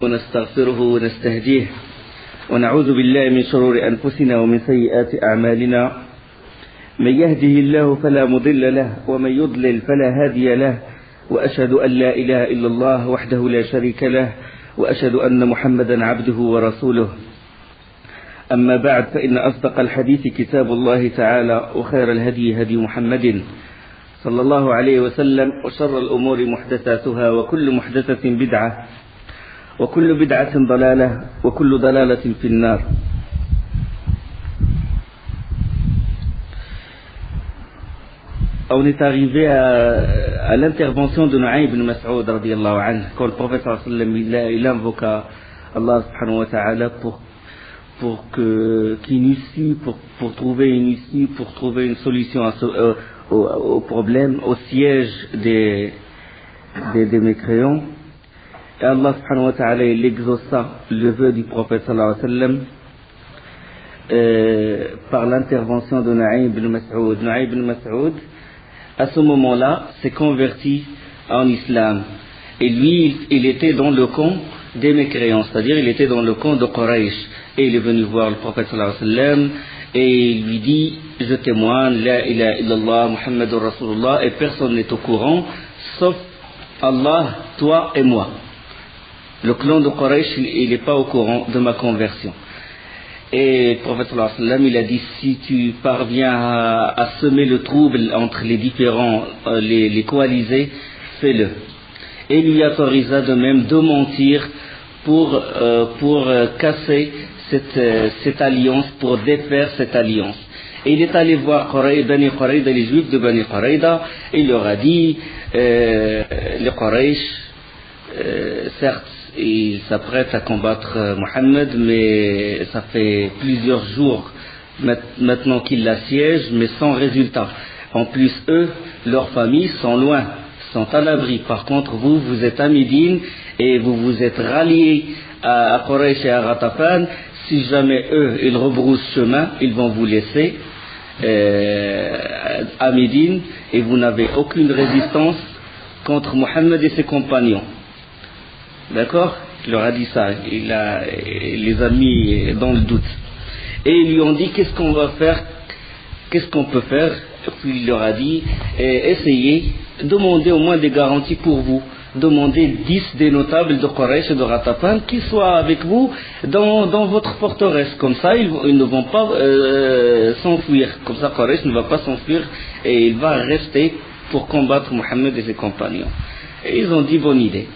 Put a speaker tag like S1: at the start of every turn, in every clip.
S1: ونستغفره ونستهديه ونعوذ بالله من شرور أنفسنا ومن سيئات أعمالنا. من يهده الله فلا مضل له ومن يضلل فلا هادي له، وأشهد أن لا إله إلا الله وحده لا شريك له، وأشهد أن محمدا عبده ورسوله. أما بعد، فإن أصدق الحديث كتاب الله تعالى، وخير الهدي هدي محمد صلى الله عليه وسلم، وشر الأمور محدثاتها، وكل محدثة بدعة، وكل بدعة ضلالة، وكل ضلالة في النار. On est arrivé à l'intervention de Nu'aym ibn Mas'ud radiyallahu anhu, quand le prophète sallallahu alayhi wa sallam il invoqua Allah subhanahu wa ta'ala pour qu'une issue, pour trouver une issue, pour trouver une solution au problème, au siège des mécréants. Et Allah subhanahu wa ta'ala il exauça le vœu du prophète sallallahu alayhi wa sallam par l'intervention de Nu'aym ibn Mas'ud. Nu'aym ibn Mas'ud, à ce moment-là, s'est converti en islam. Et lui, il était dans le camp des mécréants, c'est-à-dire il était dans le camp de Quraysh. Et il est venu voir le prophète sallallahu alayhi wa sallam et il lui dit: je témoigne, la ilaha illallah, Muhammadur Rasulullah, et personne n'est au courant, sauf Allah, toi et moi. Le clan de Quraysh, il n'est pas au courant de ma conversion. Et le prophète sallallahu alayhi wa sallam, il a dit: si tu parviens à semer le trouble entre les différents, les coalisés, fais-le. Et il lui autorisa de même de mentir pour casser cette alliance, pour défaire cette alliance. Et il est allé voir Bani Qurayda, les juifs de Bani Qurayda, et il leur a dit: les Quraysh, certes, ils s'apprêtent à combattre Mohammed, mais ça fait plusieurs jours maintenant qu'ils l'assiègent, mais sans résultat. En plus, eux, leurs familles sont loin, sont à l'abri. Par contre, vous êtes à Médine et vous vous êtes ralliés à Quraysh et à Ghatafan. Si jamais eux, ils rebroussent chemin, ils vont vous laisser à Médine et vous n'avez aucune résistance contre Mohammed et ses compagnons. D'accord? Il leur a dit ça, il les a mis dans le doute. Et ils lui ont dit: qu'est-ce qu'on va faire? Qu'est-ce qu'on peut faire? Puis il leur a dit: essayez, demandez au moins des garanties pour vous. Demandez 10 des notables de Quraysh et de Ghatafan qui soient avec vous dans votre forteresse. Comme ça, ils ne vont pas s'enfuir. Comme ça, Quraysh ne va pas s'enfuir et il va rester pour combattre Mohammed et ses compagnons. Et ils ont dit: bonne idée.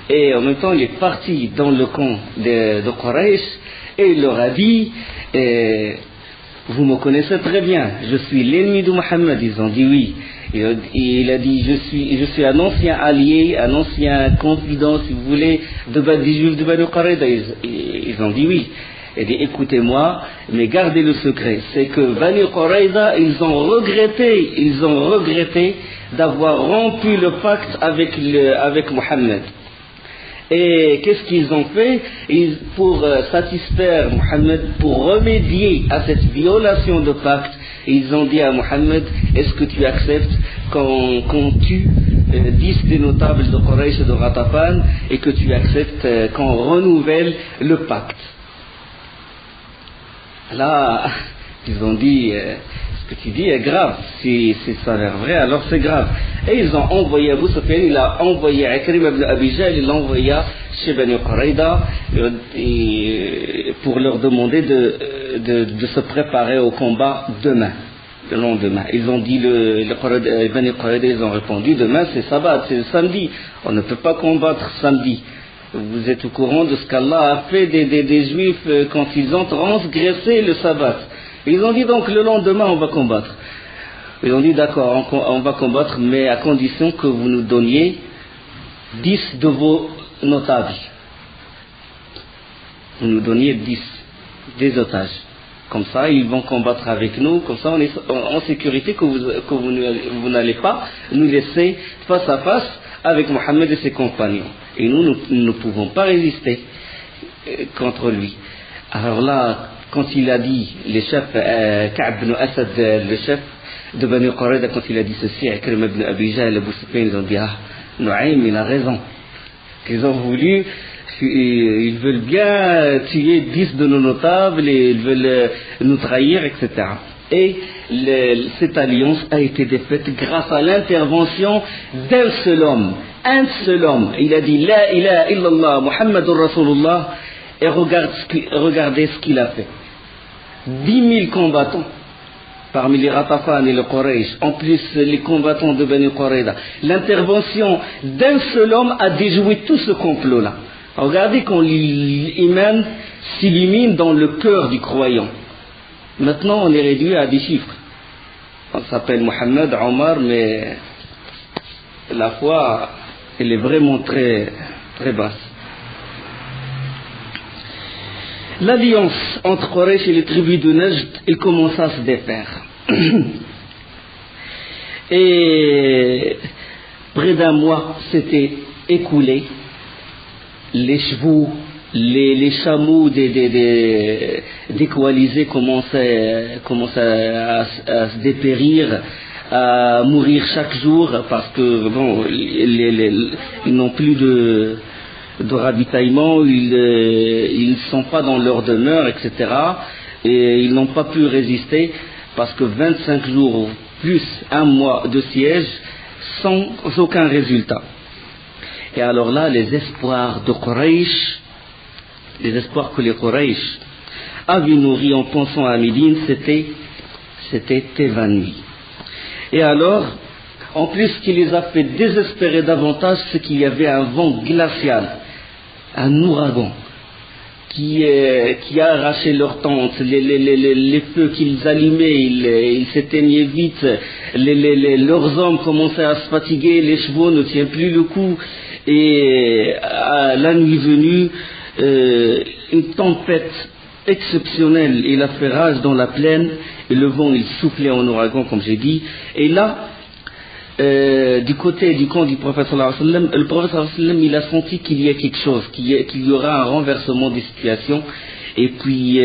S1: Et en même temps, il est parti dans le camp de Quraysh et il leur a dit: vous me connaissez très bien, je suis l'ennemi de Mohammed. Ils ont dit oui. Il a dit: je suis un ancien allié, un ancien confident, si vous voulez, des juifs de Bani Qurayda. Ils ont dit oui. Il dit: écoutez-moi, mais gardez le secret. C'est que Bani Qurayda, ils ont regretté d'avoir rompu le pacte avec Mohammed. Et qu'est-ce qu'ils ont fait? Pour satisfaire Mohammed, pour remédier à cette violation de pacte, ils ont dit à Mohammed: est-ce que tu acceptes qu'on tue 10 des notables de Quraysh et de Ghatafan et que tu acceptes qu'on renouvelle le pacte? Là, ils ont dit: ce que tu dis est grave, si ça a l'air vrai, alors c'est grave. Et ils ont envoyé Abu Sufyan, il a envoyé Ikrim ibn Abi Jahl, il l'a envoyé chez Bani Qurayda pour leur demander de se préparer au combat demain, le lendemain. Ils ont dit, Bani Qurayda, ils ont répondu: demain c'est sabbat, c'est le samedi, on ne peut pas combattre samedi. Vous êtes au courant de ce qu'Allah a fait des Juifs quand ils ont transgressé le sabbat. Ils ont dit: donc le lendemain on va combattre. Ils ont dit: d'accord, on va combattre, mais à condition que vous nous donniez 10 de vos notables. Vous nous donniez 10 des otages. Comme ça, ils vont combattre avec nous, comme ça on est en sécurité, que vous n'allez pas nous laisser face à face avec Mohammed et ses compagnons. Et nous ne pouvons pas résister contre lui. Alors là, quand il a dit, les chefs, Ka'b ibn Asad, le chef de Bani Qurayda, quand il a dit ceci, Ikrim ibn Abi Jahl, Abu Sufyan, ils ont dit: ah, Nu'aym, il a raison. Qu'ils ont voulu Ils veulent bien tuer 10 de nos notables, et ils veulent nous trahir, etc. Et cette alliance a été défaite grâce à l'intervention d'un seul homme. Un seul homme. Il a dit La ilaha illallah Muhammadur Rasulullah, et regardez ce qu'il a fait. 10 000 combattants parmi les Ratafan et le Quraysh, en plus les combattants de Bani Qurayda. L'intervention d'un seul homme a déjoué tout ce complot-là. Regardez quand l'imam s'illumine dans le cœur du croyant. Maintenant, on est réduit à des chiffres. On s'appelle Mohammed, Omar, mais la foi, elle est vraiment très, très basse. L'alliance entre Quraysh et les tribus de Najd, elle commença à se défaire. Et près d'un mois s'était écoulé. Les chevaux, les chameaux des coalisés commençaient à se dépérir, à mourir chaque jour parce que bon, ils n'ont plus de ravitaillement, ils ne sont pas dans leur demeure, etc. Et ils n'ont pas pu résister parce que 25 jours plus un mois de siège sans aucun résultat. Et alors là, les espoirs de Quraysh, les espoirs que les Quraysh avaient nourris en pensant à Médine, c'était évanoui. Et alors, en plus, ce qui les a fait désespérer davantage, c'est qu'il y avait un vent glacial, un ouragan, qui a arraché leurs tentes, les feux qu'ils allumaient, ils s'éteignaient vite, leurs hommes commençaient à se fatiguer, les chevaux ne tiennent plus le coup, et à la nuit venue, une tempête exceptionnelle, il a fait rage dans la plaine, et le vent il soufflait en ouragan, comme j'ai dit, et là, du côté du camp du prophète sallallahu alayhi wa sallam, le prophète sallallahu alayhi wa sallam, il a senti qu'il y a quelque chose, qu'il y aura un renversement des situations, et puis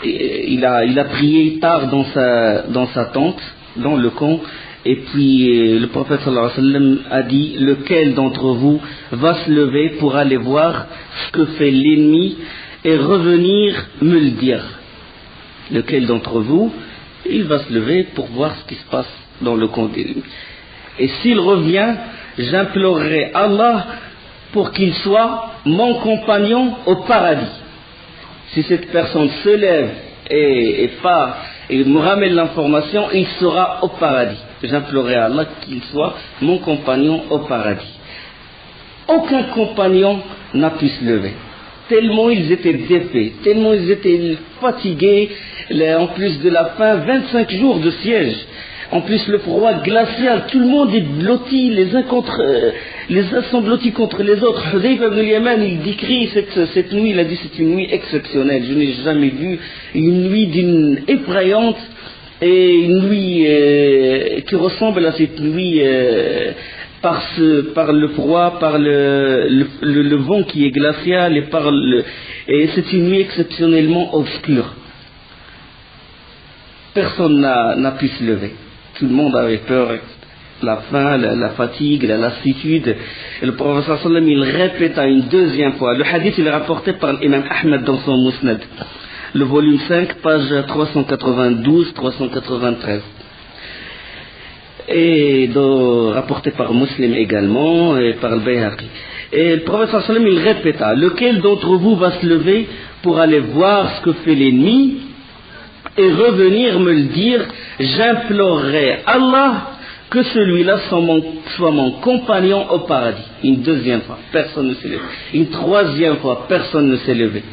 S1: il a prié tard dans sa tente, dans le camp, et puis le prophète sallallahu alayhi wa sallam a dit, lequel d'entre vous va se lever pour aller voir ce que fait l'ennemi et revenir me le dire. Lequel d'entre vous, il va se lever pour voir ce qui se passe dans le camp de l'ennemi. Et s'il revient, j'implorerai Allah pour qu'il soit mon compagnon au paradis. Si cette personne se lève et me ramène l'information, il sera au paradis. J'implorerai Allah qu'il soit mon compagnon au paradis. Aucun compagnon n'a pu se lever. Tellement ils étaient défaits, tellement ils étaient fatigués, en plus de la faim, 25 jours de siège. En plus le froid glacial, tout le monde est blotti, les uns sont blottis contre les autres. Hudayfa ibn al-Yaman, il décrit cette nuit, il a dit c'est une nuit exceptionnelle, je n'ai jamais vu une nuit d'une effrayante, et une nuit qui ressemble à cette nuit par le froid, par le vent qui est glacial, et c'est une nuit exceptionnellement obscure. Personne n'a pu se lever. Tout le monde avait peur, la faim, la fatigue, la lassitude. Et le prophète sallallahu alayhi wa sallam, il répéta une deuxième fois. Le hadith, il est rapporté par l'imam Ahmed dans son Musnad. Le volume 5, page 392-393. Et rapporté par Muslim également, et par le Bayhaqi. Et le prophète sallallahu alayhi wa sallam, il répéta, lequel d'entre vous va se lever pour aller voir ce que fait l'ennemi et revenir me le dire, j'implorerai Allah que celui-là soit mon compagnon au paradis. Une deuxième fois, personne ne s'est levé. Une troisième fois, personne ne s'est levé.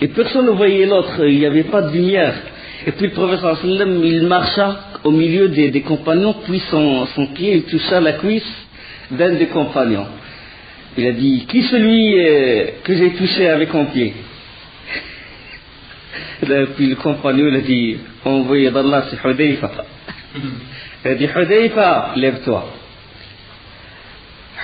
S1: Et personne ne voyait l'autre, il n'y avait pas de lumière. Et puis le prophète sallallahu alayhi wa sallam, il marcha au milieu des compagnons, puis son pied, il toucha la cuisse d'un des compagnons. Il a dit, qui celui que j'ai touché avec mon pied? Puis le compagnon, il a dit, envoyé d'Allah, c'est Hudayfa. Il a dit, Hudayfa, lève-toi.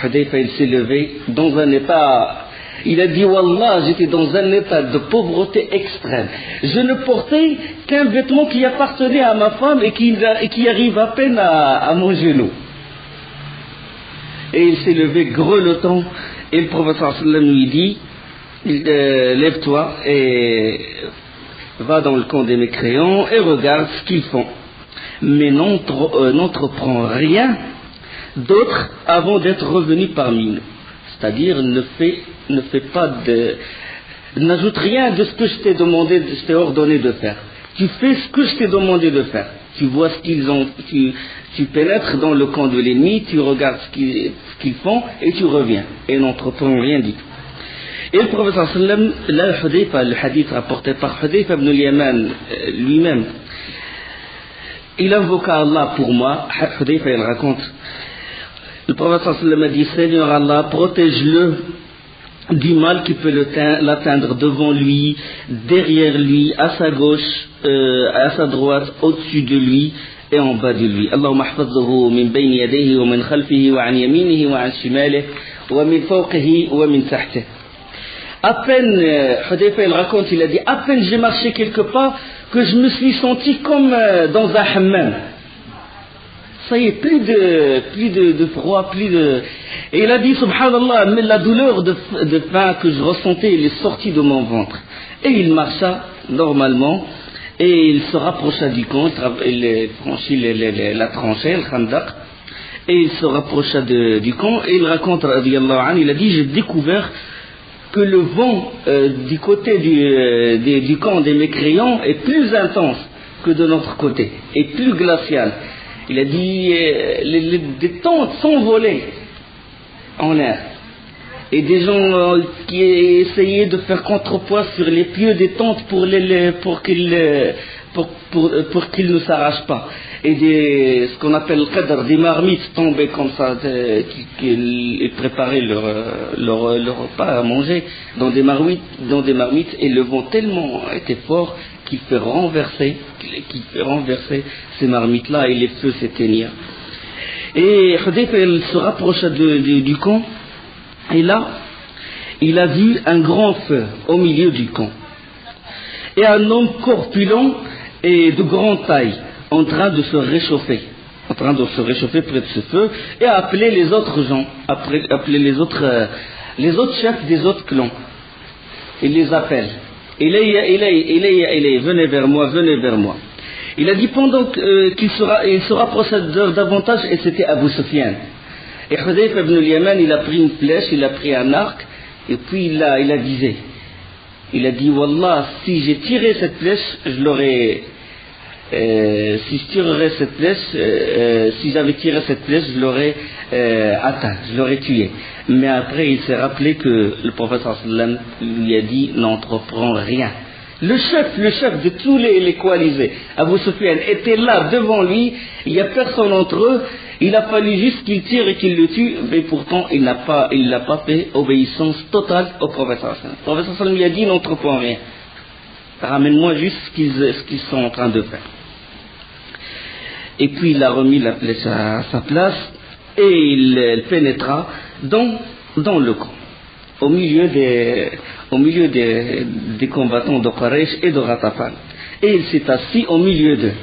S1: Hudayfa, il s'est levé dans un état, il a dit, Wallah, j'étais dans un état de pauvreté extrême. Je ne portais qu'un vêtement qui appartenait à ma femme et qui arrive à peine à mon genou. Et il s'est levé grelottant Et le prophète sallam lui dit, lève-toi et va dans le camp des mécréants et regarde ce qu'ils font. Mais n'entreprends rien d'autre avant d'être revenu parmi nous. C'est-à-dire, n'ajoute rien de ce que je t'ai demandé, je t'ai ordonné de faire. Tu fais ce que je t'ai demandé de faire. Tu vois ce qu'ils ont, tu pénètres dans le camp de l'ennemi, tu regardes ce qu'ils font et tu reviens. Et n'entreprends rien du tout. Et le prophète sallam, là, le hadith rapporté par Hudayfa ibn al-Yaman lui-même, il invoqua Allah pour moi. Hudayfa, il raconte, le prophète sallam a dit, Seigneur Allah, protège-le du mal qui peut l'atteindre devant lui, derrière lui, à sa gauche, à sa droite, au-dessus de lui et en bas de lui. Allahumma hafazhu min bayni yadayhi wa min khalfihi wa an yaminihi wa an shimalihi wa min fawqihi wa min tahtihi. À peine, Hudayfa il raconte, il a dit, à peine j'ai marché quelque part que je me suis senti comme dans un hammam. Ça y est, plus de froid, Et il a dit, subhanallah, mais la douleur de faim que je ressentais, elle est sortie de mon ventre. Et il marcha normalement, et il se rapprocha du camp, il franchit la tranchée, le khandaq, et il se rapprocha du camp, et il raconte, radiyallahu anhu, il a dit, j'ai découvert que le vent du côté du camp des mécréants est plus intense que de notre côté, et plus glacial. Il a dit, des tentes s'envolaient en l'air. Et des gens qui essayaient de faire contrepoids sur les pieux des tentes pour qu'ils ne s'arrachent pas. Et ce qu'on appelle le qadr, des marmites tombaient comme ça, qu'ils préparaient leur repas à manger dans des marmites, et le vent tellement était fort qu'il fait renverser ces marmites-là et les feux s'éteignirent. Et Hudayfa se rapprocha du camp, et là, il a vu un grand feu au milieu du camp. Et un homme corpulent et de grande taille, en train de se réchauffer près de ce feu, et a appelé les autres gens, appeler les autres chefs des autres clans. Il les appelle. Venez vers moi. Il a dit pendant qu'il se rapprochait davantage, et c'était Abu Sufyan. Et Hudayfa ibn al-Yaman, il a pris une flèche, il a pris un arc, et puis il a visé. Il a dit, Wallah, si j'ai tiré cette flèche, si j'avais tiré cette flèche, je l'aurais atteint, je l'aurais tué. Mais après, il s'est rappelé que le prophète sallam lui a dit, n'entreprends rien. Le chef de tous les coalisés, Abu Sufyan, était là devant lui, il n'y a personne entre eux, il a fallu juste qu'il tire et qu'il le tue, mais pourtant il n'a pas fait obéissance totale au prophète sallam. Le prophète sallam lui a dit, n'entreprends rien. Ramène-moi juste ce qu'ils sont en train de faire. Et puis il a remis la flèche à sa place, et il pénétra dans le camp, au milieu des combattants de Quraysh et de Ghatafan. Et il s'est assis au milieu d'eux.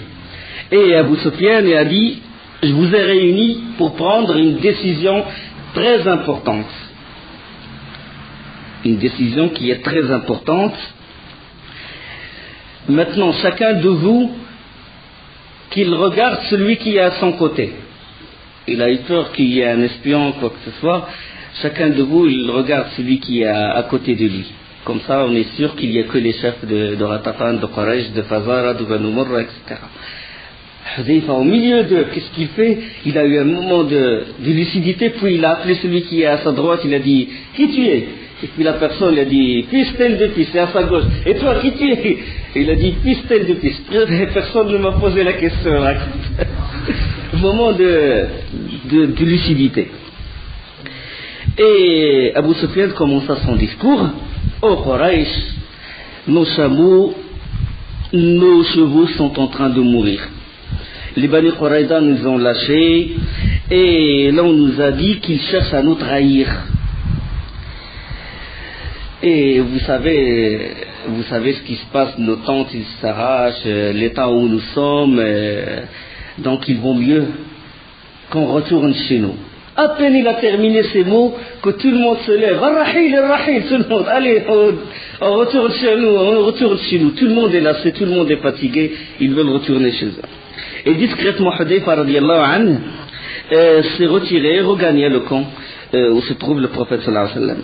S1: Et Abu Sufyan a dit, je vous ai réunis pour prendre une décision très importante. Une décision qui est très importante. Maintenant, chacun de vous, qu'il regarde celui qui est à son côté. Il a eu peur qu'il y ait un espion, quoi que ce soit. Chacun de vous, il regarde celui qui est à côté de lui. Comme ça, on est sûr qu'il n'y a que les chefs de Ghatafan, de Quraysh, de Fazara, de Banu Murra, etc. Hudayfa, au milieu d'eux, qu'est-ce qu'il fait? Il a eu un moment de lucidité, puis il a appelé celui qui est à sa droite, il a dit, qui tu es? Et puis la personne, il a dit, fils tel de fils, c'est à sa gauche. Et toi, qui tu es? Et il a dit, fils tel de fils. Personne ne m'a posé la question. Moment de lucidité. Et Abu Sufyan commença son discours. Ô Quraysh, nos chevaux sont en train de mourir. Les Bani Qurayza nous ont lâchés, et là on nous a dit qu'ils cherchent à nous trahir. Et vous savez ce qui se passe, nos tentes ils s'arrachent, l'état où nous sommes, donc il vaut mieux qu'on retourne chez nous. À peine il a terminé ces mots que tout le monde se lève. Ar-Rahil, Ar-Rahil, tout le monde. Allez, on retourne chez nous, on retourne chez nous. Tout le monde est lassé, tout le monde est fatigué. Ils veulent retourner chez eux. Et discrètement, Hudayfa radiallahu anhu s'est retiré, regagné le camp où se trouve le prophète sallallahu alayhi wa sallam.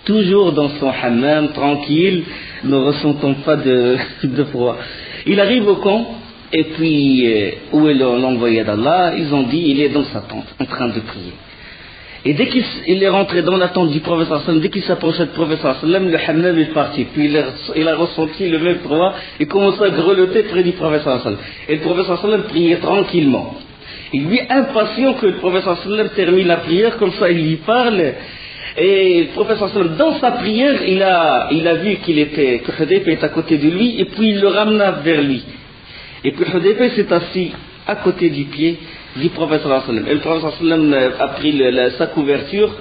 S1: Toujours dans son hammam, tranquille, ne ressentant pas de froid. Il arrive au camp, et puis où est l'envoyé d'Allah? Ils ont dit, il est dans sa tente, en train de prier. Et dès qu'il est rentré dans la tente du prophète sallallahu alayhi wa sallam, dès qu'il s'approchait du prophète sallallahu alayhi wa sallam, le hammam est parti. Puis il a ressenti le même froid, et commence à grelotter près du prophète sallallahu alayhi wa sallam. Et le prophète sallallahu alayhi wa sallam priait tranquillement. Il lui impatient que le prophète sallallahu alayhi wa sallam termine la prière, comme ça il lui parle. Et le prophète sallallahu alayhi wa sallam, dans sa prière, il a vu que Hudayfa est à côté de lui, et puis il le ramena vers lui. Et puis Hudayfa s'est assis à côté du pied du prophète sallallahu alayhi wa sallam. Et le prophète sallallahu alayhi wa sallam a pris sa couverture,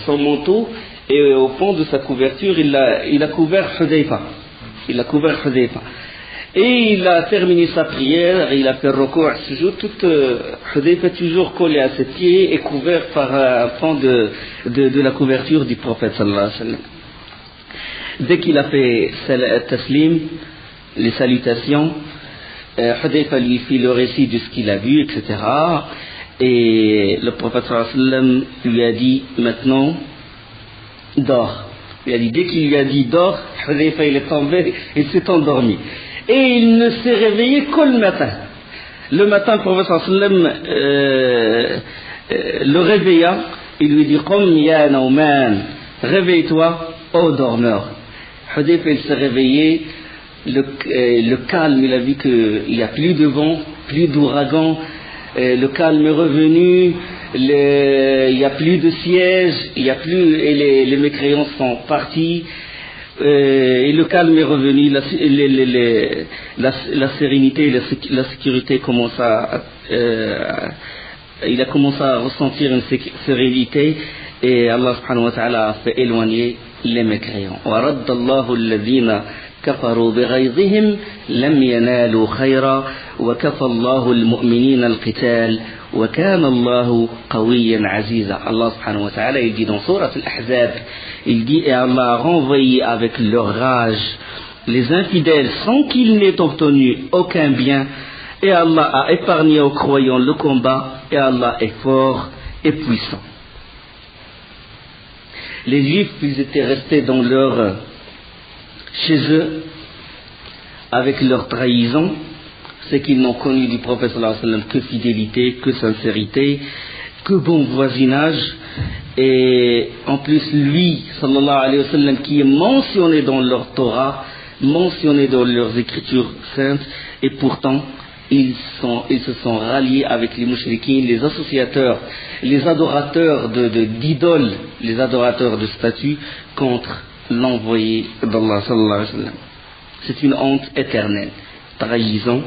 S1: son manteau, et au fond de sa couverture, il a couvert Hudayfa. Et il a terminé sa prière, il a fait ruku' sujoud, Hudayfa toujours collé à ses pieds et couvert par un pan de la couverture du prophète sallallahu alayhi wa sallam. Dès qu'il a fait taslim, les salutations, Hudayfa lui fit le récit de ce qu'il a vu, etc. Et le prophète sallallahu alayhi wa sallam lui a dit, maintenant, dors. Il a dit, dès qu'il lui a dit dors, Hudayfa il est tombé, il s'est endormi. Et il ne s'est réveillé que le matin. Le matin, le prophète sallallahu alayhi wa sallam le réveilla, il lui dit, Qum ya Nauman, réveille-toi, ô dormeur. Hudayfa il s'est réveillé, le calme, il a vu qu'il n'y a plus de vent, plus d'ouragan, le calme est revenu, il n'y a plus de siège, et les mécréants sont partis, et le calme est revenu, la sérénité et la sécurité il a commencé à ressentir une sérénité, et Allah subhanahu wa ta'ala a fait éloigner les mécréants. وَرَدَّ اللَّهُ الَّذِينَ كفروا بغيظهم لم ينالوا خيرا وكفى الله المؤمنين القتال وكان الله قويا عزيزا. Allah subhanahu wa ta'ala il dit dans Sourate Al-Ahzab, il dit, et Allah a renvoyé avec leur rage les infidèles sans qu'ils n'aient obtenu aucun bien, et Allah a épargné aux croyants le combat, et Allah est fort et puissant. Les Juifs, ils étaient restés dans chez eux, avec leur trahison, c'est qu'ils n'ont connu du prophète sallallahu alayhi wa sallam que fidélité, que sincérité, que bon voisinage, et en plus lui, sallallahu alayhi wa sallam, qui est mentionné dans leur Torah, mentionné dans leurs écritures saintes, et pourtant ils se sont ralliés avec les mouchriquins, les associateurs, les adorateurs d'idoles, les adorateurs de statues, contre l'envoyé d'Allah sallallahu alayhi wa sallam. C'est une honte éternelle, trahison.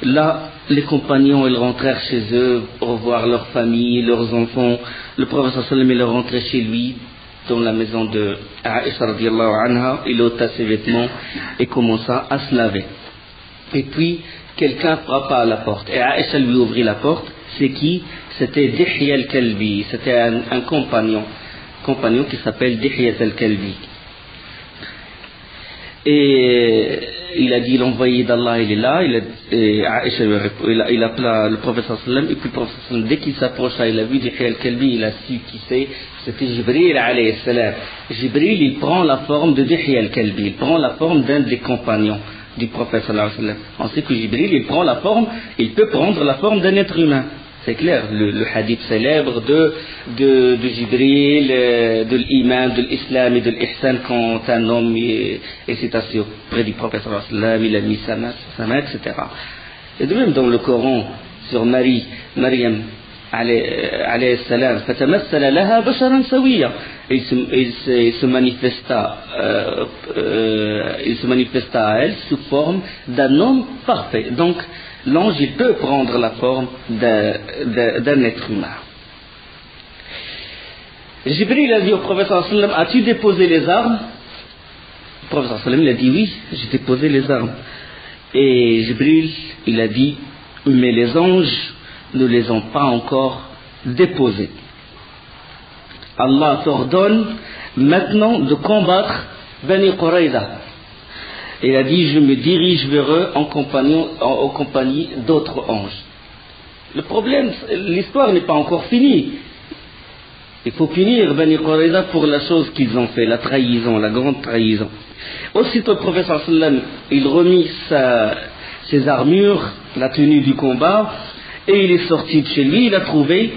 S1: Là, les compagnons, ils rentrèrent chez eux, revoir leur famille, leurs enfants. Le prophète sallallahu alayhi wa sallam, il est rentré chez lui, dans la maison de Aïcha radiallahu anha, il ôta ses vêtements et commença à se laver. Et puis, quelqu'un frappa à la porte, et Aïcha lui ouvrit la porte. C'est qui? C'était Dihya al-Kalbi, c'était un compagnon qui s'appelle Dihya al-Kalbi. Et il a dit, l'envoyé d'Allah, il est là. Il appela le prophète sallallahu alayhi wa sallam, et puis le prophète sallallahu alayhi wa sallam, dès qu'il s'approcha, il a vu Dihya al-Kalbi, il a su qui c'est. C'était Jibril alayhi salam. Jibril, il prend la forme de Dihya al-Kalbi, il prend la forme d'un des compagnons du prophète sallallahu alayhi wa sallam. On sait que Jibril, il peut prendre la forme d'un être humain. C'est clair, le hadith célèbre de Jibril, de l'iman, de l'islam et de l'ihsan, quand un homme s'est assis auprès du prophète sallallahu alayhi wa sallam, il a mis sa main, etc. Et de même dans le Coran, sur Maryam alayhi salam, fatamassala laha basharan sawiya, il se manifesta à elle sous forme d'un homme parfait. Donc l'ange, il peut prendre la forme d'un être humain. Jibril a dit au prophète sallallahu alayhi wa sallam, as-tu déposé les armes? Le prophète sallallahu alayhi wa sallam, il a dit oui, j'ai déposé les armes. Et Jibril, il a dit, mais les anges ne les ont pas encore déposés. Allah t'ordonne maintenant de combattre Bani Quraïda. Il a dit, je me dirige vers eux en compagnie d'autres anges. Le problème, l'histoire n'est pas encore finie. Il faut punir Bani Quraïda pour la chose qu'ils ont fait, la trahison, la grande trahison. Aussitôt le prophète sallam, il remit ses armures, la tenue du combat, et il est sorti de chez lui, il a trouvé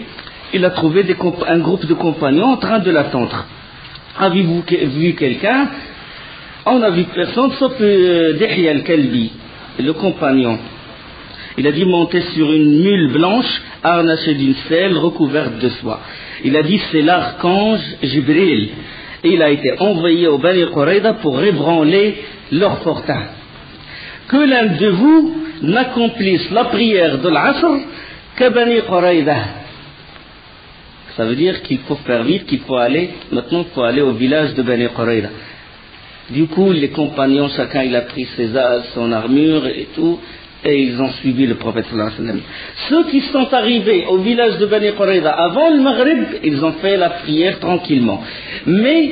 S1: un groupe de compagnons en train de l'attendre. Avez-vous vu quelqu'un? On n'a vu personne sauf Dihya al-Kalbi, le compagnon. Il a dit monter sur une mule blanche harnachée d'une selle recouverte de soie. Il a dit c'est l'archange Jibril. Et il a été envoyé au Bani Quraïda pour ébranler leur fortin. Que l'un de vous n'accomplisse la prière de l'Asr qu'à Bani Quraïda. Ça veut dire qu'il faut faire vite, maintenant il faut aller au village de Bani Quraïda. Du coup, les compagnons, chacun il a pris son armure et tout, et ils ont suivi le prophète sallallahu alayhi wa sallam. Ceux qui sont arrivés au village de Bani Quraïda avant le Maghrib, ils ont fait la prière tranquillement. Mais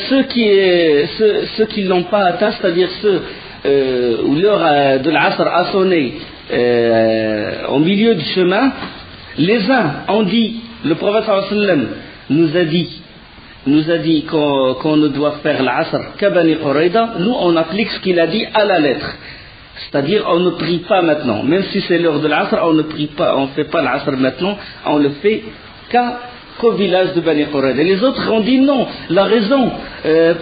S1: ceux qui l'ont pas atteint, c'est-à-dire ceux où l'heure de l'Asr a sonné au milieu du chemin, les uns ont dit, le prophète sallallahu alayhi wa sallam nous a dit qu'on ne doit faire l'Asr qu'à Bani Quraïda. Nous on applique ce qu'il a dit à la lettre. C'est-à-dire, on ne prie pas maintenant. Même si c'est l'heure de l'Asr, on ne prie pas, on ne fait pas l'Asr maintenant, on le fait qu'au village de Bani Quraïda. Les autres ont dit non. La raison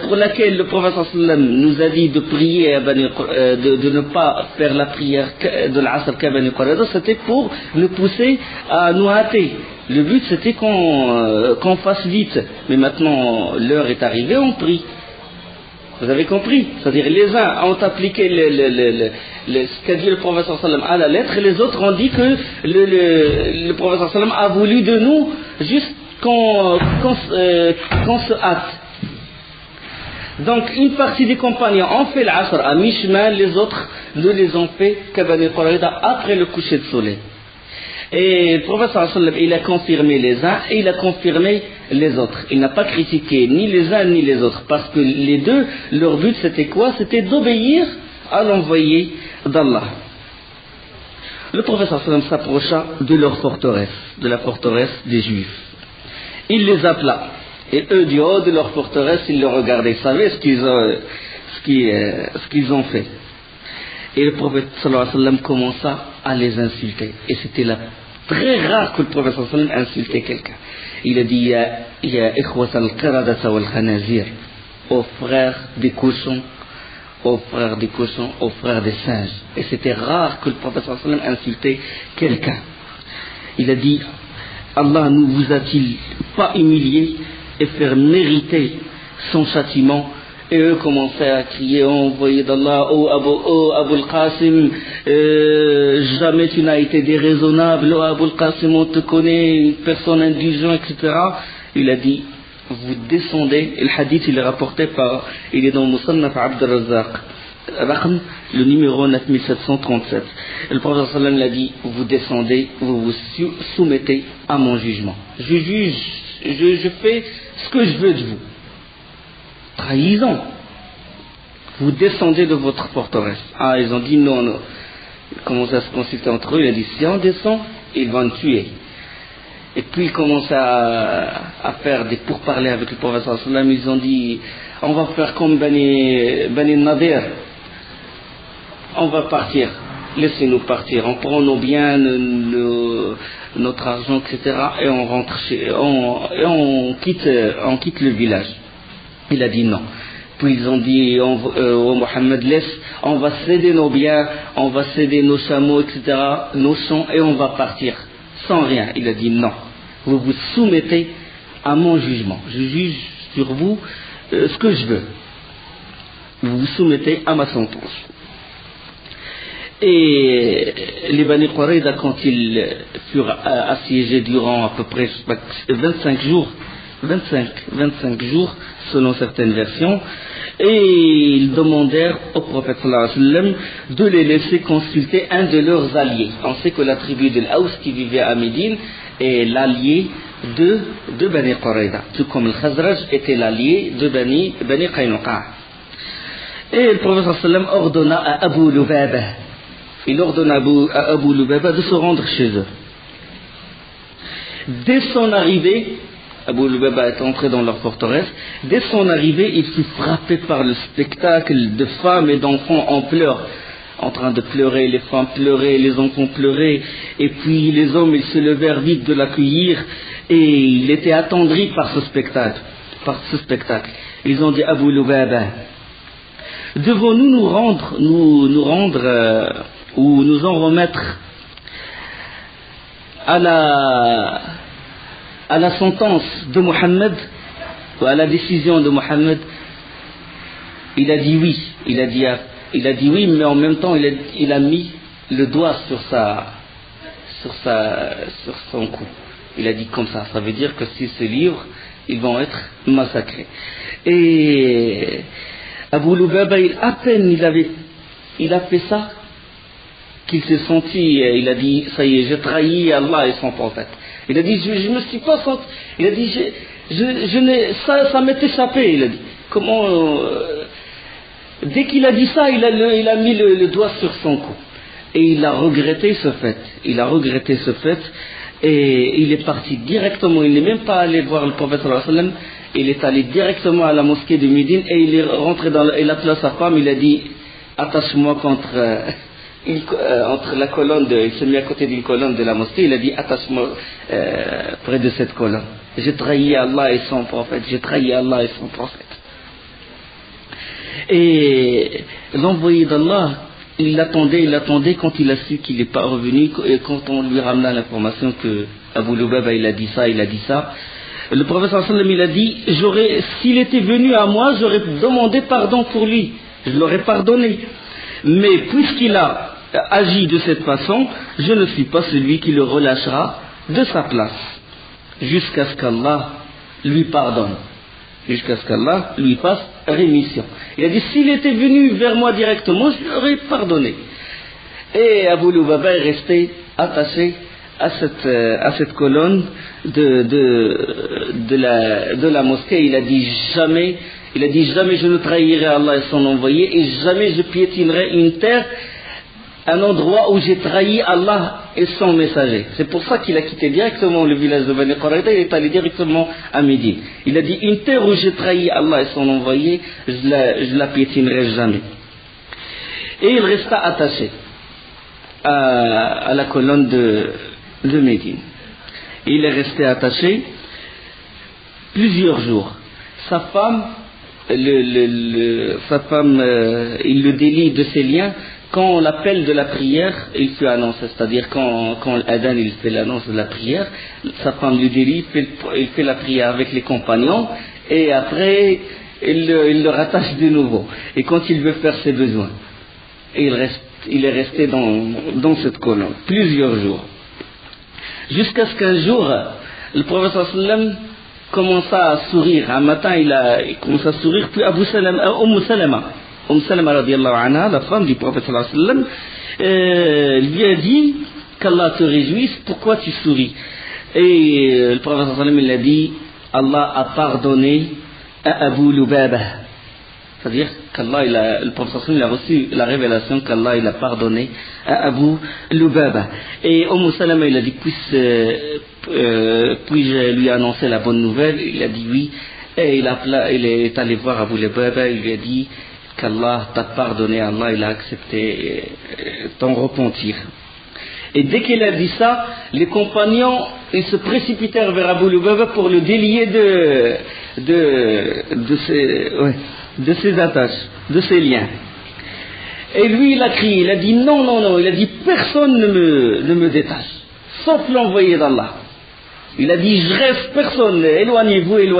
S1: pour laquelle le prophète sallam nous a dit de prier à de ne pas faire la prière de l'Asr qu'à Bani Quraïda, c'était pour nous pousser à nous hâter. Le but c'était qu'on fasse vite. Mais maintenant, l'heure est arrivée, on prie. Vous avez compris? C'est-à-dire les uns ont appliqué ce qu'a dit le prophète sallam à la lettre, et les autres ont dit que le prophète sallam a voulu de nous juste qu'on se hâte. Donc une partie des compagnons ont fait l'Asr à mi-chemin, les autres ne les ont fait qu'à Bani Quraïda après le coucher de soleil. Et le prophète sallam, il a confirmé les uns et il a confirmé les autres. Il n'a pas critiqué ni les uns ni les autres, parce que les deux, leur but c'était quoi? C'était d'obéir à l'envoyé d'Allah. Le prophète sallam s'approcha de leur forteresse, de la forteresse des Juifs. Il les appela, et eux du haut de leur forteresse, ils le regardaient, ils savaient ce qu'ils ont fait. Et le prophète sallallahu alayhi wa sallam commença à les insulter. Et c'était très rare que le prophète sallallahu alayhi wa sallam insultait quelqu'un. Il a dit Ya ikhwat al-qiradata wal-khanazir, aux frères des cochons, aux frères des cochons, aux frères des singes. Et c'était rare que le prophète sallallahu alayhi wa sallam insultait quelqu'un. Il a dit Allah ne vous a-t-il pas humilié et faire mériter son châtiment? Et eux commençaient à crier, oh envoyé d'Allah, oh Abu al-Qasim, jamais tu n'as été déraisonnable, oh Abu al-Qasim, on te connaît, une personne indulgente, etc. Il a dit, vous descendez, et le hadith il est rapporté il est dans Musannaf Abd al-Razzaq, le numéro 9737. Et le prophète sallam l'a dit, vous descendez, vous vous soumettez à mon jugement. Je fais ce que je veux de vous. Trahison. Vous descendez de votre forteresse. Ah, ils ont dit non. Ils commencent à se consulter entre eux. Il a dit si on descend, ils vont nous tuer. Et puis ils commencent à faire des pourparlers avec le prophète sallallahu alayhi wa sallam. Ils ont dit on va faire comme Bani Nadir. On va partir. Laissez-nous partir. On prend nos biens, notre argent, etc. Et on rentre on quitte le village. Il a dit non. Puis ils ont dit oh Mohammed, on va céder nos biens, on va céder nos chameaux, etc., nos champs, et on va partir sans rien. Il a dit non. Vous vous soumettez à mon jugement. Je juge sur vous ce que je veux. Vous vous soumettez à ma sentence. Et les Bani Quraïda, quand ils furent assiégés durant à peu près 25 jours, 25 jours selon certaines versions, et ils demandèrent au prophète sallallahu alayhi wa sallam de les laisser consulter un de leurs alliés. On sait que la tribu de l'Aous qui vivait à Médine est l'allié de Bani Qurayza, tout comme le Khazraj était l'allié de Bani Qaynuqa. Et le prophète sallallahu alayhi wa sallam ordonna à Abu Lubaba, il ordonna à Abu Lubaba de se rendre chez eux. Dès son arrivée, Abu Lubaba est entré dans leur forteresse. Dès son arrivée, il fut frappé par le spectacle de femmes et d'enfants en pleurs, en train de pleurer, les femmes pleuraient, les enfants pleuraient, et puis les hommes, ils se levèrent vite de l'accueillir, et il était attendri par ce spectacle. Ils ont dit à Abu Lubaba, devons-nous nous rendre ou nous en remettre à la sentence de Mohammed, ou à la décision de Mohammed? Il a dit oui. Il a dit oui, mais en même temps il a mis le doigt sur son cou. Il a dit comme ça veut dire que s'ils se livrent, ils vont être massacrés. Et Abu Lubaba, à peine il a fait ça, qu'il s'est senti, il a dit, ça y est, j'ai trahi Allah et son prophète. Il a dit, je me suis pas senti, il a dit, ça m'est échappé, il a dit. Comment, dès qu'il a dit ça, il a mis le doigt sur son cou. Et il a regretté ce fait. Et il est parti directement, il n'est même pas allé voir le prophète sallallahu alayhi wa sallam, il est allé directement à la mosquée de Médine et il est rentré il a appelé sa femme, il a dit, attache-moi entre la colonne, il s'est mis à côté d'une colonne de la mosquée, il a dit, attache-moi près de cette colonne. J'ai trahi Allah et son prophète, Et l'envoyé d'Allah, il l'attendait quand il a su qu'il n'est pas revenu, et quand on lui ramena l'information que Abu Lubaba il a dit ça, le prophète sallallahu alayhi wa sallam il a dit, s'il était venu à moi, j'aurais demandé pardon pour lui, je l'aurais pardonné. Mais puisqu'il a agi de cette façon, je ne suis pas celui qui le relâchera de sa place, jusqu'à ce qu'Allah lui pardonne, jusqu'à ce qu'Allah lui fasse rémission. Il a dit, s'il était venu vers moi directement, je lui aurais pardonné. Et Abu Lubaba est resté attaché à cette colonne de la mosquée. Il a dit jamais je ne trahirai Allah et son envoyé, et jamais je piétinerai une terre, un endroit où j'ai trahi Allah et son messager. C'est pour ça qu'il a quitté directement le village de Bani Qurayza, il est allé directement à Médine. Il a dit, une terre où j'ai trahi Allah et son envoyé, je la piétinerai jamais. Et il resta attaché à la colonne de Médine. Il est resté attaché plusieurs jours. Sa femme, il le délie de ses liens. Quand on l'appelle de la prière, il fait annonce, c'est-à-dire quand l'adhan il fait l'annonce de la prière, sa femme le délie, il fait la prière avec les compagnons, et après il le rattache de nouveau. Et quand il veut faire ses besoins, il est resté dans cette colonne plusieurs jours. Jusqu'à ce qu'un jour, le prophète sallallahu alayhi wa sallam commença à sourire. Un matin, il commença à sourire, puis Umm Salama radiallahu anha, la femme du prophète sallallahu alayhi wa sallam, lui a dit qu'Allah te réjouisse, pourquoi tu souris? Et le prophète sallallahu alayhi wa sallam il a dit, Allah a pardonné à Abu Lubaba. C'est-à-dire qu'Allah, le prophète sallallahu alayhi wa sallam il a reçu la révélation qu'Allah il a pardonné à Abu Lubaba. Et Salama il a dit, puis-je lui annoncer la bonne nouvelle? Il a dit oui. Et il est allé voir Abu Lubaba, il lui a dit qu'Allah t'a pardonné, Allah il a accepté ton repentir. Et dès qu'il a dit ça, les compagnons ils se précipitèrent vers Abu Lubaba pour le délier de ses attaches, de ses liens. Et lui il a crié, il a dit non, il a dit personne ne me détache, sauf l'envoyé d'Allah. Il a dit je reste, personne, éloignez-vous. Et le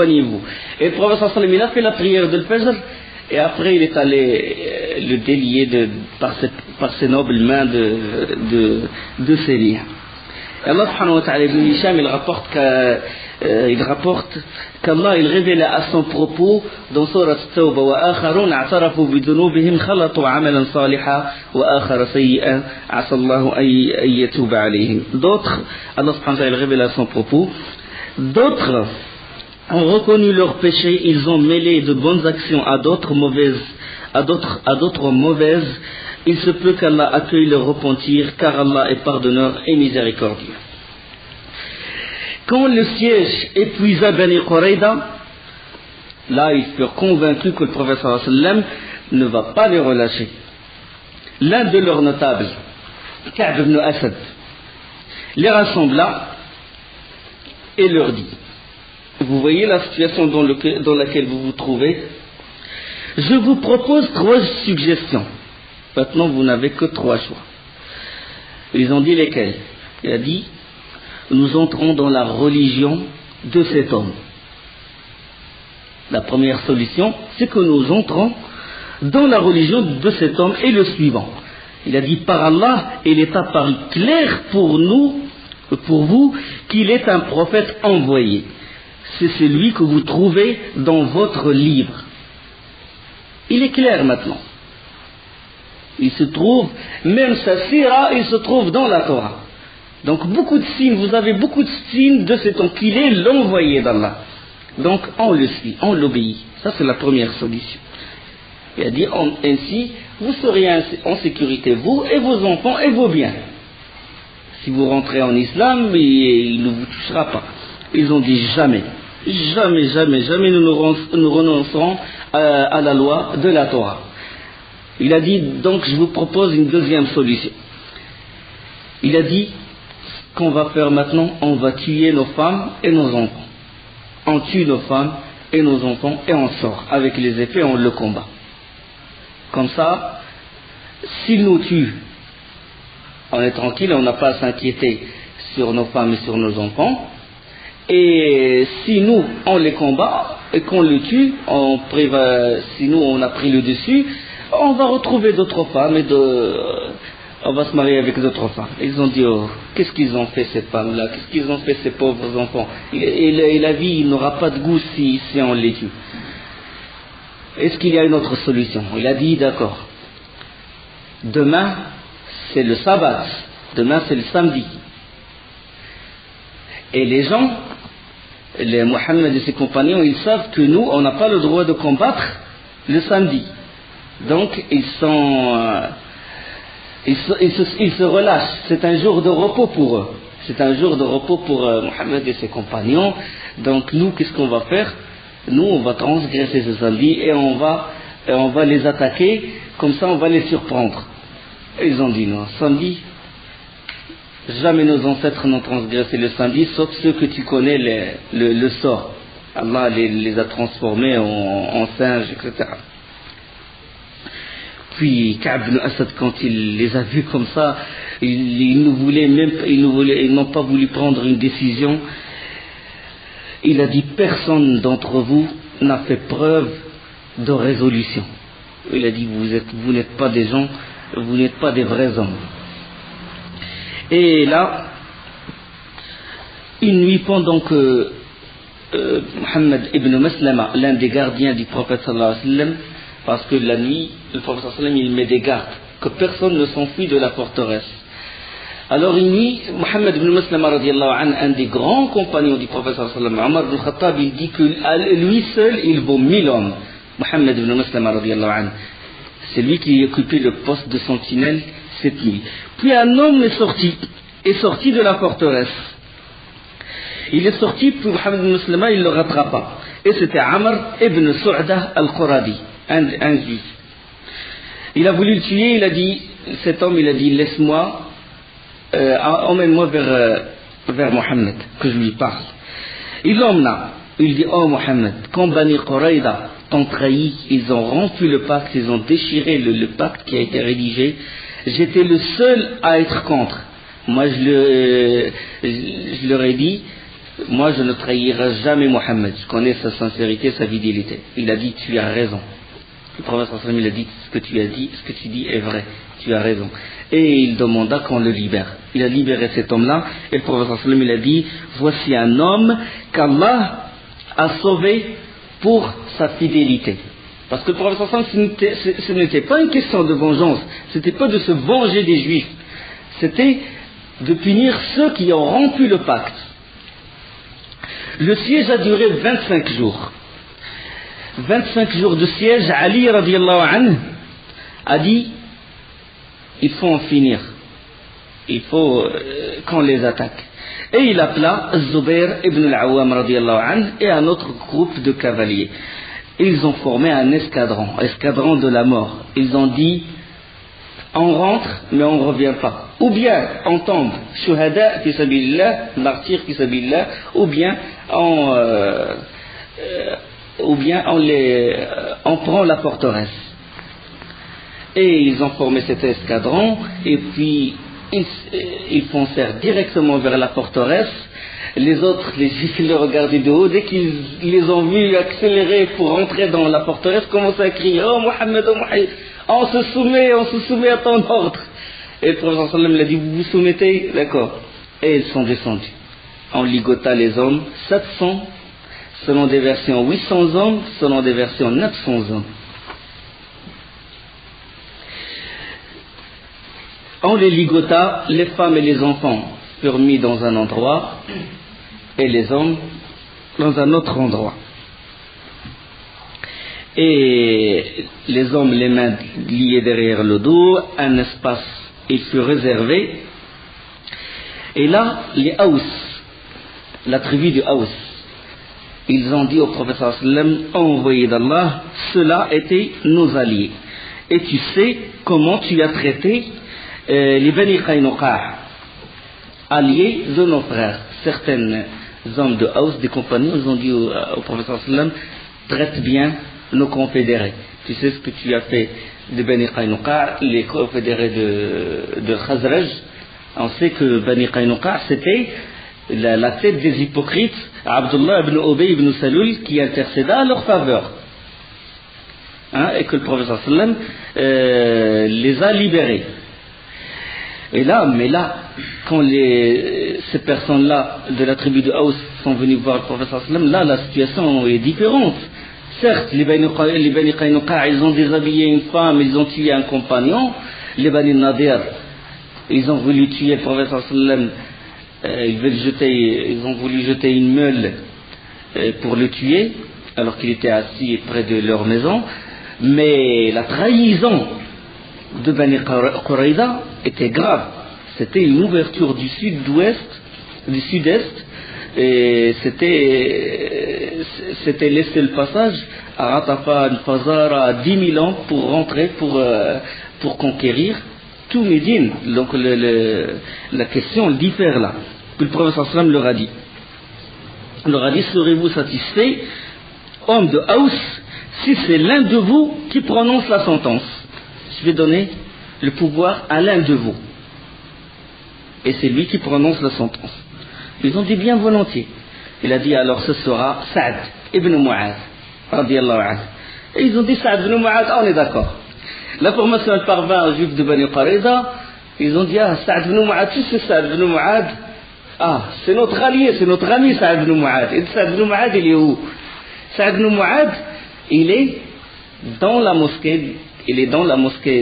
S1: prophète sallallahu alayhi wa sallam il a fait la prière de Fajr, et après il est allé le délier par ses nobles mains de ses liens. Allah subhanahu wa ta'ala, Ibn Hisham, il rapporte qu'Allah il révèle à son propos dans Surat At-Tawbah وآخرون اعترفوا بذنوبهم خلطوا عملا صالحا وآخر سيئا عسى الله أن يتوب عليهم. D'autres, Allah subhanahu wa ta'ala il révèle à son propos, d'autres ont reconnu leurs péchés, ils ont mêlé de bonnes actions à d'autres mauvaises, il se peut qu'Allah accueille leur repentir, car Allah est pardonneur et miséricordieux. Quand le siège épuisa Bani Qurayda, là ils furent convaincus que le prophète sallallahu alayhi wa sallam ne va pas les relâcher. L'un de leurs notables, Ka'b ibn Asad, les rassembla et leur dit: vous voyez la situation dans laquelle vous vous trouvez, je vous propose 3 suggestions. Maintenant vous n'avez que 3 choix. Ils ont dit lesquels? Il a dit: nous entrons dans la religion de cet homme. La première solution, c'est que nous entrons dans la religion de cet homme, et le suivant. Il a dit: par Allah, il est apparu clair pour vous, qu'il est un prophète envoyé. C'est celui que vous trouvez dans votre livre. Il est clair maintenant. Il se trouve, même sa sira, il se trouve dans la Torah. Donc beaucoup de signes, vous avez beaucoup de signes de cet homme, qu'il est l'envoyé d'Allah. Donc on le suit, on l'obéit. Ça c'est la première solution. Il a dit: ainsi, vous serez en sécurité, vous et vos enfants et vos biens. Si vous rentrez en islam, il ne vous touchera pas. Ils ont dit: jamais, jamais, jamais, jamais nous renoncerons à la loi de la Torah. Il a dit: donc je vous propose une deuxième solution. Il a dit: qu'on va faire maintenant, on va tuer nos femmes et nos enfants. On tue nos femmes et nos enfants et on sort. Avec les épées, on le combat. Comme ça, s'ils nous tuent, on est tranquille, on n'a pas à s'inquiéter sur nos femmes et sur nos enfants. Et si nous, on les combat et qu'on le tue, si nous, on a pris le dessus, on va retrouver d'autres femmes et on va se marier avec d'autres femmes. Ils ont dit: oh, qu'est-ce qu'ils ont fait ces femmes-là, qu'est-ce qu'ils ont fait ces pauvres enfants, et la vie n'aura pas de goût si on les tue. Est-ce qu'il y a une autre solution? Il a dit: d'accord, demain c'est le sabbat, demain c'est le samedi, et les gens, les Mohammed et ses compagnons, ils savent que nous, on n'a pas le droit de combattre le samedi. Donc ils se relâchent. C'est un jour de repos pour eux. C'est un jour de repos pour Mohammed et ses compagnons. Donc nous, qu'est-ce qu'on va faire? Nous, on va transgresser ce samedi et on va les attaquer. Comme ça, on va les surprendre. Et ils ont dit: non, samedi, jamais nos ancêtres n'ont transgressé le samedi, sauf ceux que tu connais le sort. Allah les a transformés en singes, etc. Puis Ka'b ibn Asad, quand il les a vus comme ça, ils n'ont pas voulu prendre une décision. Il a dit: personne d'entre vous n'a fait preuve de résolution. Il a dit: vous n'êtes pas des gens, vous n'êtes pas des vrais hommes. Et là, une nuit, pendant que Muhammad ibn Maslama, l'un des gardiens du prophète sallallahu alayhi wa sallam, parce que la nuit, le prophète sallallahu alayhi wa sallam, il met des gardes, que personne ne s'enfuit de la forteresse. Alors une nuit, Muhammad ibn Maslama radiallahu anhu, un des grands compagnons du prophète sallallahu alayhi wa sallam, Omar ibn Khattab, il dit que lui seul, il vaut 1000 hommes. Muhammad ibn Maslama radiallahu anhu, c'est lui qui occupait le poste de sentinelle cette nuit. Puis un homme est sorti de la forteresse. Il est sorti, puis Muhammad ibn Maslama, il le rattrapa. Et c'était Amr ibn Su'dah al-Quradi, un juif. Il a voulu le tuer, cet homme, il a dit: laisse-moi, emmène-moi vers Mohammed, que je lui parle. Il l'emmena. Il dit: oh Mohammed, quand Bani Qurayda t'ont trahi, ils ont rompu le pacte, ils ont déchiré le pacte qui a été rédigé. J'étais le seul à être contre. Moi, je leur ai dit: moi, je ne trahirai jamais Mohammed. Je connais sa sincérité, sa fidélité. Il a dit: tu as raison. Le prophète sallallahu alayhi wa sallam, il a dit: ce que tu dis est vrai. Tu as raison. et il demanda qu'on le libère. Il a libéré cet homme-là, et le prophète sallallahu alayhi wa sallam, il a dit, voici un homme qu'Allah a sauvé pour sa fidélité. Parce que le prophète sallallahu alayhi wa sallam, ce n'était pas une question de vengeance, c'était pas de se venger des juifs, c'était de punir ceux qui ont rompu le pacte. Le siège a duré 25 jours. 25 jours de siège. Ali radiallahu anhu a dit, il faut en finir, il faut qu'on les attaque. Et il appela Zubair ibn al-Awwam radiallahu anhu et un autre groupe de cavaliers. Ils ont formé un escadron de la mort. Ils ont dit, on rentre mais on ne revient pas. Ou bien on tombe, shuhada fi sabilillah, martyr fi sabilillah, ou bien on prend la forteresse. Et ils ont formé cet escadron, et puis ils foncèrent directement vers la forteresse. Les autres, les juifs, les regardaient de haut. Dès qu'ils les ont vus accélérer pour rentrer dans la forteresse, commençaient à crier, oh Mohammed, on se soumet à ton ordre. Et le prophète sallam l'a dit, vous vous soumettez, d'accord. Et ils sont descendus. On ligota les hommes, 700, selon des versions 800 hommes, selon des versions 900 hommes. On les ligota, les femmes et les enfants furent mis dans un endroit, et les hommes dans un autre endroit. Et les hommes, les mains liées derrière le dos, un espace, il fut réservé. Et là, les Aous, la tribu de Aous, ils ont dit au prophète sallam, envoyé d'Allah, ceux-là étaient nos alliés. Et tu sais comment tu as traité les Bani Qaynuqa, alliés de nos frères. Certains hommes de Aous, des compagnons, ils ont dit au prophète sallam, traite bien nos confédérés. Tu sais ce que tu as fait de Bani Qaynuqa, les confédérés de Khazraj. On sait que Bani Qaynuqa, c'était la tête des hypocrites, Abdullah ibn Ubay ibn Salul, qui intercéda à leur faveur. Et que le prophète sallam les a libérés. Et là, quand ces personnes-là de la tribu de Aous sont venues voir le prophète sallam, là la situation est différente. Certes, les Bani Qaynuqa, ils ont déshabillé une femme, ils ont tué un compagnon. Les Bani Nadir, ils ont voulu tuer le prophète sallam, ils ont voulu jeter une meule pour le tuer, alors qu'il était assis près de leur maison. Mais la trahison de Bani Qurayza était grave. C'était une ouverture du sud-est, et c'était laisser le passage à Ratafan, Fazara, à 10 000 ans pour rentrer, pour conquérir tout Médine. Donc la question diffère là. Puis le prophète sallam leur a dit, serez-vous satisfait, homme de Aous, si c'est l'un de vous qui prononce la sentence? Je vais donner le pouvoir à l'un de vous, et c'est lui qui prononce la sentence. Ils ont dit bien volontiers. Il a dit, alors ce sera Saad ibn Mu'adh radiyallahu anhu. Et ils ont dit, Saad ibn Mu'adh, on est d'accord. L'information elle parvint aux juifs de Bani Qurayza. Ils ont dit, Saad ibn Mu'adh, tu sais Saad ibn Mu'adh, c'est notre allié, c'est notre ami Saad ibn Mu'adh. Et Saad ibn Mu'adh, il est où? Saad ibn Mu'adh, il est dans la mosquée,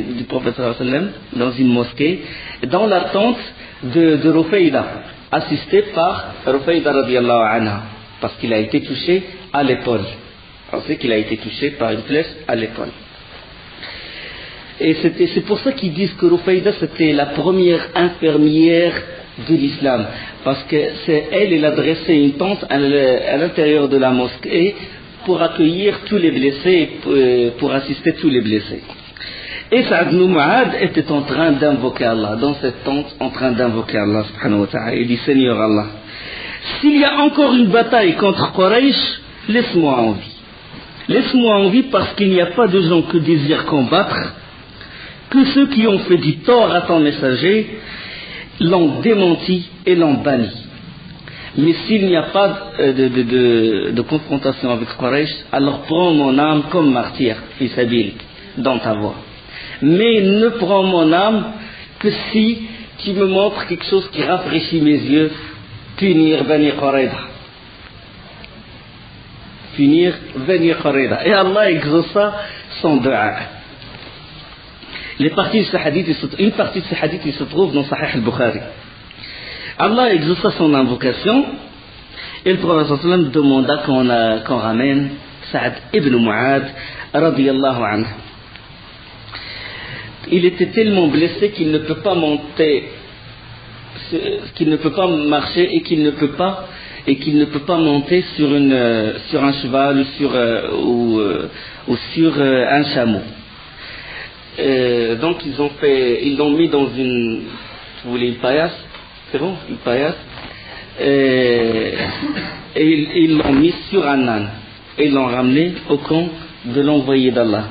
S1: du prophète sallallahu alayhi wa sallam, dans une mosquée, dans la tente de Rufayda, assisté par Rufayda radiyallahu anha, parce qu'il a été touché à l'épaule. On sait qu'il a été touché par une flèche à l'épaule. Et c'est pour ça qu'ils disent que Rufayda c'était la première infirmière de l'islam, parce que elle a dressé une tente à l'intérieur de la mosquée pour accueillir tous les blessés, pour assister tous les blessés. Et Saad ibn Mu'adh était en train d'invoquer Allah, dans cette tente, en train d'invoquer Allah subhanahu wa ta'ala. Il dit, Seigneur Allah, s'il y a encore une bataille contre Quraysh, laisse-moi en vie. Laisse-moi en vie, parce qu'il n'y a pas de gens que désirent combattre, que ceux qui ont fait du tort à ton messager l'ont démenti et l'ont banni. Mais s'il n'y a pas de confrontation avec Quraysh, alors prends mon âme comme martyr, fi sabil, dans ta voie. Mais ne prends mon âme que si tu me montres quelque chose qui rafraîchit mes yeux, punir Bani Qurayza. Punir Bani Qurayza. Et Allah exauça son dua. Une partie de ce hadith il se trouve dans Sahih al-Bukhari. Allah exauça son invocation et le prophète sallam demanda qu'on ramène Sa'd ibn Mu'adh radiyallahu anhu. Il était tellement blessé qu'il ne peut pas monter, qu'il ne peut pas marcher et qu'il ne peut pas monter sur un cheval ou sur un chameau. Donc ils l'ont mis dans une, vous voulez une paillasse, c'est bon, une paillasse, et ils l'ont mis sur un âne et ils l'ont ramené au camp de l'envoyé d'Allah.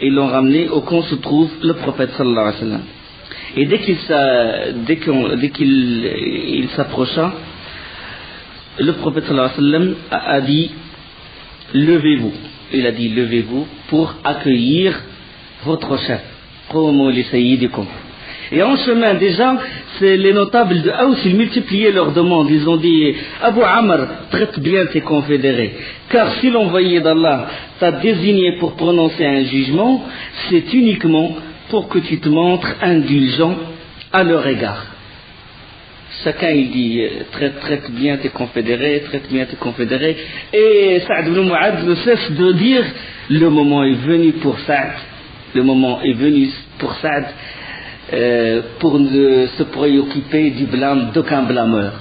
S1: Ils l'ont ramené au camp où se trouve le prophète sallallahu alayhi wa sallam. Et dès qu'il s'approcha, le prophète sallallahu alayhi wa sallam a dit levez-vous. Il a dit levez-vous pour accueillir votre chef. Qumu li sayyidikum. Et en chemin, déjà, les notables de Aous, ils multipliaient leurs demandes. Ils ont dit Abu Amr, traite bien tes confédérés. Car si l'envoyé d'Allah t'a désigné pour prononcer un jugement, c'est uniquement pour que tu te montres indulgent à leur égard. Chacun il dit traite bien tes confédérés, traite bien tes confédérés. Et Sa'd ibn Mu'adh ne cesse de dire le moment est venu pour Sa'd. Le moment est venu pour Sa'd pour ne se préoccuper du blâme d'aucun blâmeur.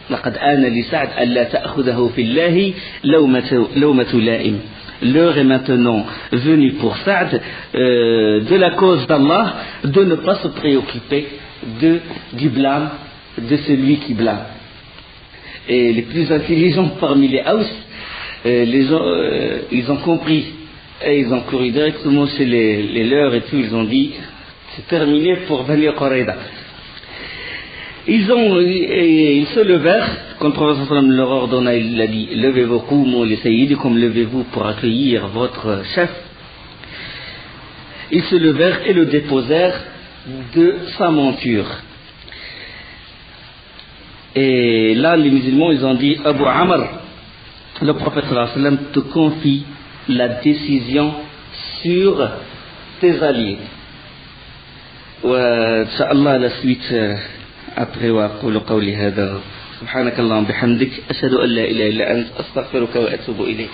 S1: لقد آن لسعد ألا تأخذه في الله لومة لائم. L'heure est maintenant venue pour Sa'd, de la cause d'Allah, de ne pas se préoccuper du blâme de celui qui blâme. Et les plus intelligents parmi les Haus, ils ont compris et ils ont couru directement chez les leurs et tout, ils ont dit c'est terminé pour Bani Qurayza. Ils se levèrent, quand le prophète sallam leur ordonna, il a dit levez-vous, qumu li sayyidikum, levez-vous pour accueillir votre chef. Ils se levèrent et le déposèrent de sa monture. Et là, les musulmans, ils ont dit Abu Amr, le prophète sallallahu alayhi wa sallam te confie la décision sur tes alliés. وإن الله la suite après وأقول قولي هذا سبحانك اللهم بحمدك أشهد أن لا إله إلا أنت أستغفرك وأتوب إليك.